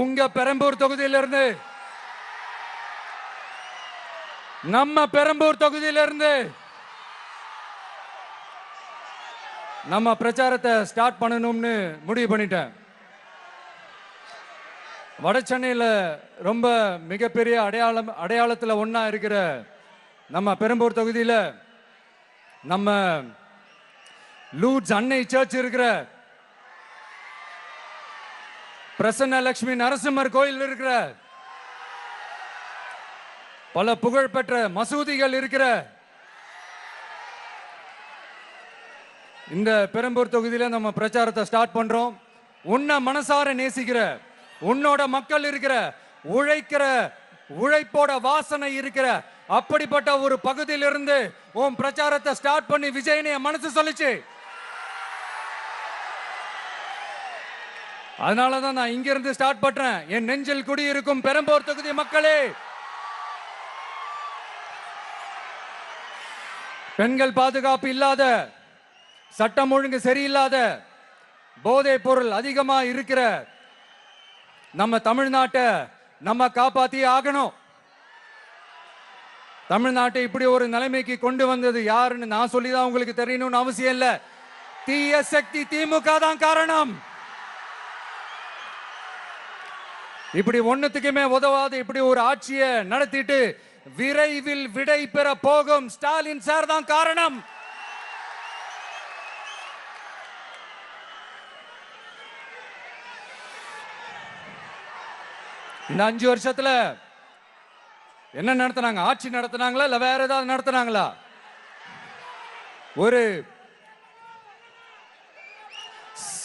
உங்க பெரம்பூர் தொகுதியிலிருந்து நம்ம பெரம்பூர் தொகுதியிலிருந்து நம்ம பிரச்சாரத்தை ஸ்டார்ட் பண்ணணும்னு முடிவு பண்ணிட்டேன். வட சென்னையில் ரொம்ப மிகப்பெரிய அடையாளத்தில் ஒன்றா இருக்கிற நம்ம பெரம்பூர் தொகுதியில் நம்ம லூட்ஸ் அன்னை சர்ச் இருக்கிற பிரசன்ன லட்சுமி நரசிம்மர் கோயில் இருக்கிற பல புகழ்பெற்ற மசூதிகள் இருக்கிற இந்த பெரம்பூர் தொகுதியில நம்ம பிரச்சாரத்தை ஸ்டார்ட் பண்றோம். உன்னை மனசார நேசிக்கிற உன்னோட மக்கள் இருக்கிற உழைக்கிற உழைப்போட வாசனை இருக்கிற அப்படிப்பட்ட ஒரு பகுதியிலிருந்து உன் பிரச்சாரத்தை ஸ்டார்ட் பண்ணி விஜயனை மனசு சொல்லிச்சு. அதனாலதான் நான் இங்க இருந்து ஸ்டார்ட் பண்றேன். என் நெஞ்சில் குடியிருக்கும் பெரம்பூர் தொகுதி மக்களே, பெண்கள் பாதுகாப்பு இல்லாத, சட்டம் ஒழுங்கு சரியில்லாத, போதைப் பொருள் அதிகமா இருக்கிற நம்ம தமிழ்நாட்டை நம்ம காப்பாத்தி ஆகணும். தமிழ்நாட்டை இப்படி ஒரு நிலைமைக்கு கொண்டு வந்தது யாருன்னு நான் சொல்லிதான் உங்களுக்கு தெரியணும்னு அவசியம் இல்ல. தீய சக்தி திமுக தான் காரணம். இப்படி ஒண்ணுத்துக்குமே உதவாது இப்படி ஒரு ஆட்சியை நடத்திட்டு விரைவில் விடை பெற போகும் ஸ்டாலின் சார் தான் காரணம். இந்த 5 வருஷத்துல என்ன நடத்தினாங்க? ஆட்சி நடத்தினாங்களா இல்ல வேற ஏதாவது நடத்தினாங்களா? ஒரு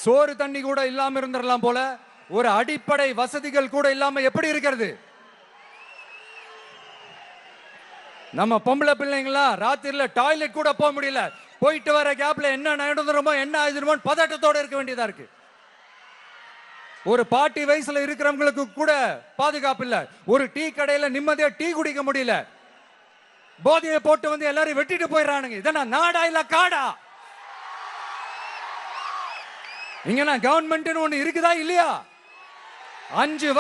சோறு தண்ணி கூட இல்லாம இருந்திரலாம் போல, ஒரு அடிப்படை வசதிகள் கூட இல்லாம எப்படி இருக்கிறது? நம்ம பொம்பளை பிள்ளைங்களா ராத்திரில டாய்லெட் கூட போக முடியல. போயிட்டு வர கேப்ல என்ன நடந்துருமோ என்ன ஆயிடுமோ பதட்டத்தோட இருக்க வேண்டியதா இருக்கு. ஒரு பாட்டி வயசுல இருக்கிறவங்களுக்கு கூட பாதுகாப்பு இல்ல. ஒரு டீ கடையில நிம்மதியா டீ குடிக்க முடியல. போதையை போட்டு வந்து எல்லாரும் வெட்டிட்டு போயிடறானுங்க. இதெல்லாம் நாடா இல்ல காடா? இங்க கவர்மெண்ட் ஒண்ணு இருக்குதா இல்லையா? 5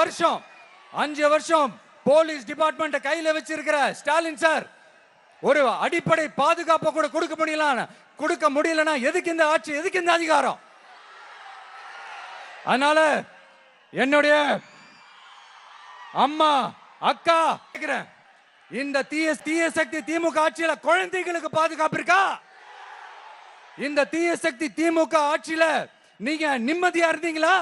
வருஷம் போலீஸ் டிபார்ட்மெண்ட் கையில வச்சிருக்கிற ஸ்டாலின் சார் ஒரு அடிப்படை பாதுகாப்பை கூட கொடுக்க முடியலன்னா எதுக்கு இந்த ஆட்சி, எதுக்கு இந்த அதிகாரம்? அதனால என்னுடைய அம்மா அக்கா கேக்குறேன், இந்த தீய சக்தி திமுக ஆட்சியில குழந்தைகளுக்கு பாதுகாப்பு இருக்கா? இந்த தீய சக்தி திமுக ஆட்சியில நீங்க நிம்மதியா இருந்தீங்களா?